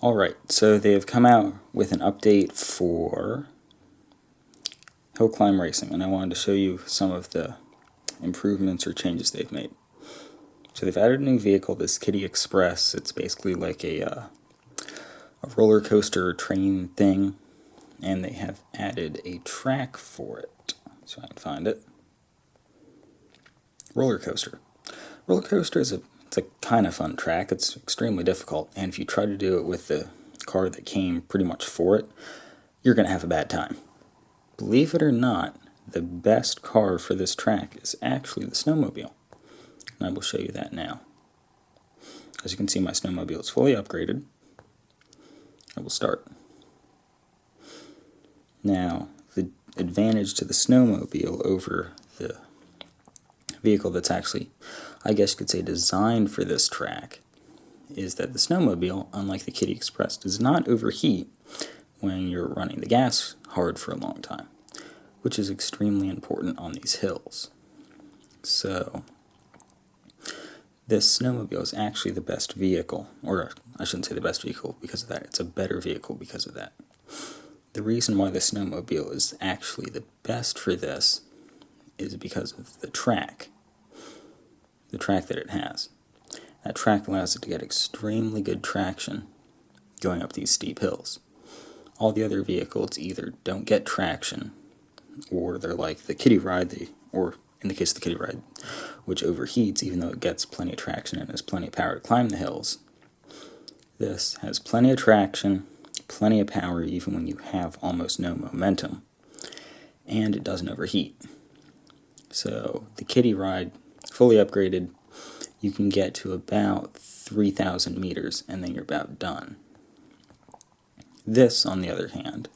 Alright, so they have come out with an update for Hill Climb Racing, and I wanted to show you some of the improvements or changes they've made. So they've added a new vehicle, this Kitty Express. It's basically like a roller coaster train thing, and they have added a track for it. So I can find it. Roller coaster. Roller coaster is it's a kind of fun track. It's extremely difficult, and if you try to do it with the car that came pretty much for it, you're going to have a bad time. Believe it or not, the best car for this track is actually the snowmobile. And I will show you that now. As you can see, my snowmobile is fully upgraded. I will start. Now, the advantage to the snowmobile over the vehicle that's actually, I guess you could say, designed for this track is that the snowmobile, unlike the Kitty Express, does not overheat when you're running the gas hard for a long time, which is extremely important on these hills. So this snowmobile is actually the best vehicle, or I shouldn't say the best vehicle because of that, it's a better vehicle because of that. The reason why the snowmobile is actually the best for this is because of the track that it has. That track allows it to get extremely good traction going up these steep hills. All the other vehicles either don't get traction, or they're like the Kitty Ride, or in the case of the Kitty Ride, which overheats even though it gets plenty of traction and has plenty of power to climb the hills. This has plenty of traction, plenty of power even when you have almost no momentum, and it doesn't overheat. So the Kitty Ride, fully upgraded, you can get to about 3,000 meters and then you're about done. This, on the other hand,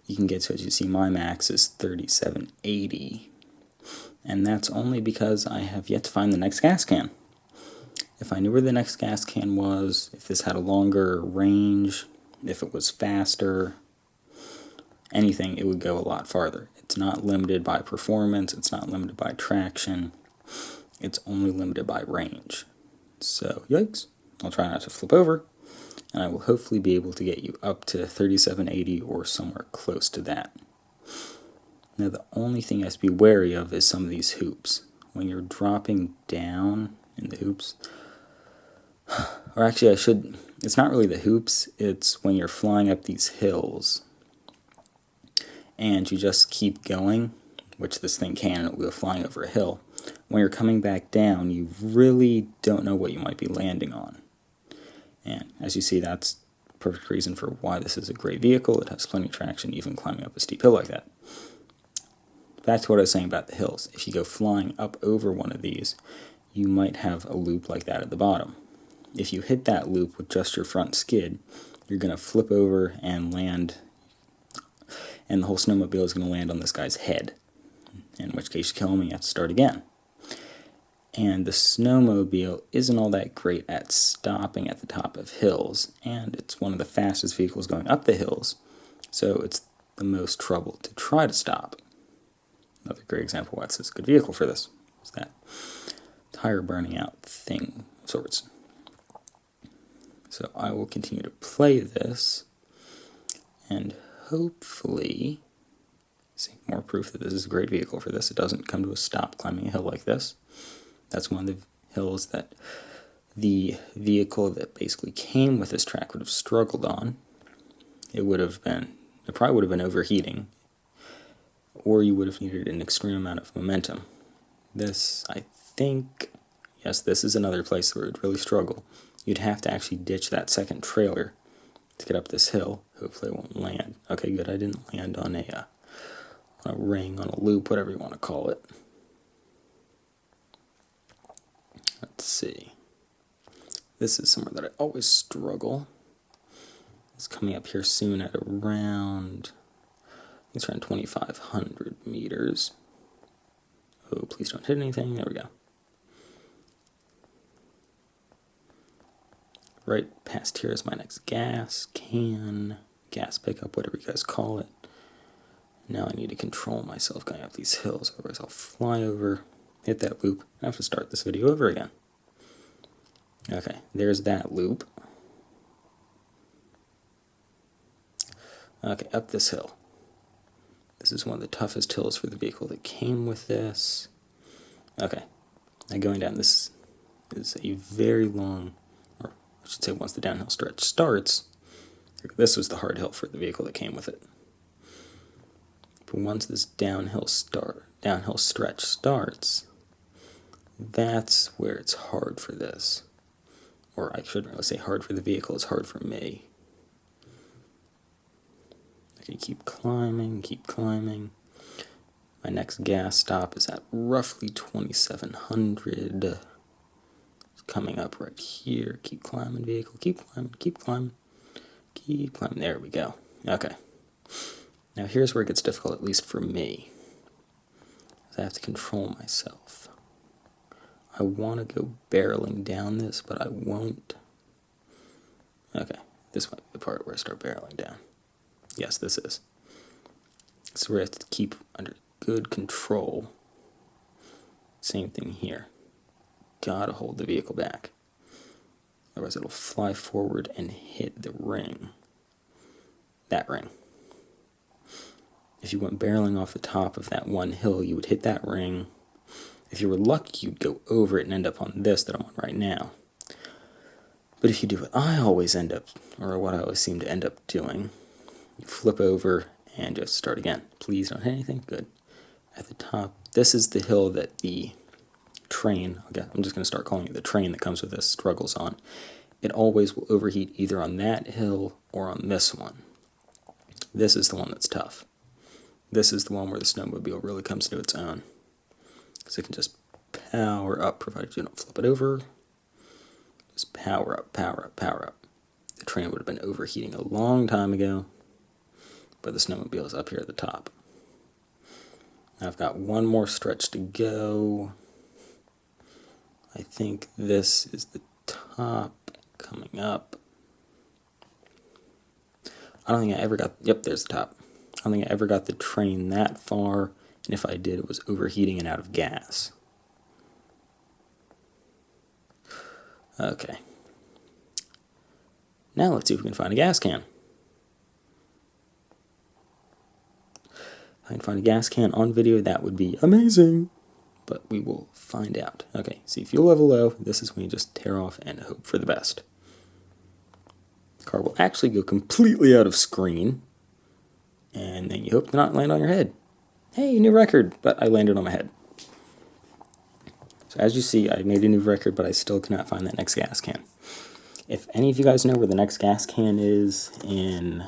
you can get to, as you see, my max is 3780, and that's only because I have yet to find the next gas can. If I knew where the next gas can was, if this had a longer range, if it was faster, anything, it would go a lot farther. It's not limited by performance, it's not limited by traction, it's only limited by range. So, yikes, I'll try not to flip over, and I will hopefully be able to get you up to 3780 or somewhere close to that. Now the only thing you have to be wary of is some of these hoops. When you're dropping down in the hoops, or actually it's not really the hoops, it's when you're flying up these hills and you just keep going, which this thing can, and it will go flying over a hill. When you're coming back down, you really don't know what you might be landing on. And as you see, that's a perfect reason for why this is a great vehicle. It has plenty of traction even climbing up a steep hill like that. Back to what I was saying about the hills. If you go flying up over one of these, you might have a loop like that at the bottom. If you hit that loop with just your front skid, you're going to flip over and land, and the whole snowmobile is going to land on this guy's head, in which case you kill him and you have to start again. And the snowmobile isn't all that great at stopping at the top of hills, and it's one of the fastest vehicles going up the hills, so it's the most trouble to try to stop. Another great example why it's a good vehicle for this is that tire burning out thing of sorts. So I will continue to play this, and hopefully see more proof that this is a great vehicle for this. It doesn't come to a stop climbing a hill like this. That's one of the hills that the vehicle that basically came with this track would have struggled on. It probably would have been overheating, or you would have needed an extreme amount of momentum. This, I think, yes, this is another place where it would really struggle. You'd have to actually ditch that second trailer to get up this hill. Hopefully it won't land. Okay, good, I didn't land on a ring, on a loop, whatever you want to call it. Let's see. This is somewhere that I always struggle. It's coming up here soon at around, it's around 2,500 meters. Oh, please don't hit anything. There we go. Right past here is my next gas can, gas pickup, whatever you guys call it. Now I need to control myself going up these hills, otherwise I'll fly over, hit that loop, and I have to start this video over again. Okay, there's that loop. Okay, up this hill. This is one of the toughest hills for the vehicle that came with this. Okay, now going down, this is a very long, or I should say once the downhill stretch starts, this was the hard hill for the vehicle that came with it. But once this downhill stretch starts, that's where it's hard for this. Or I shouldn't really say hard for the vehicle, it's hard for me. Okay, keep climbing, keep climbing. My next gas stop is at roughly 2,700. It's coming up right here. Keep climbing, vehicle. Keep climbing, keep climbing. Keep climbing. There we go. Okay. Now here's where it gets difficult, at least for me. I have to control myself. I want to go barreling down this, but I won't. Okay, this might be the part where I start barreling down. Yes, this is. So we have to keep under good control. Same thing here. Gotta hold the vehicle back. Otherwise it'll fly forward and hit the ring. That ring. If you went barreling off the top of that one hill, you would hit that ring. If you were lucky, you'd go over it and end up on this that I'm on right now. But if you do what I always end up, or what I always seem to end up doing, you flip over and just start again. Please don't hit anything. Good. At the top, this is the hill that the train, okay, I'm just going to start calling it the train that comes with this, struggles on. It always will overheat either on that hill or on this one. This is the one that's tough. This is the one where the snowmobile really comes to its own. Because it can just power up, provided you don't flip it over. Just power up, power up, power up. The train would have been overheating a long time ago, but the snowmobile is up here at the top. Now I've got one more stretch to go. I think this is the top coming up. I don't think I ever got, yep, there's the top. I don't think I ever got the train that far, and if I did, it was overheating and out of gas. Okay. Now let's see if we can find a gas can. If I can find a gas can on video, that would be amazing. But we will find out. Okay, see, fuel level low. This is when you just tear off and hope for the best. The car will actually go completely out of screen. And then you hope to not land on your head. Hey, new record, but I landed on my head. So as you see, I made a new record, but I still cannot find that next gas can. If any of you guys know where the next gas can is in...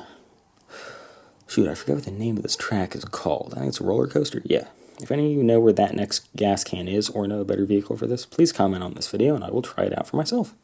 Shoot, I forget what the name of this track is called. I think it's a roller coaster. Yeah. If any of you know where that next gas can is or know a better vehicle for this, please comment on this video and I will try it out for myself.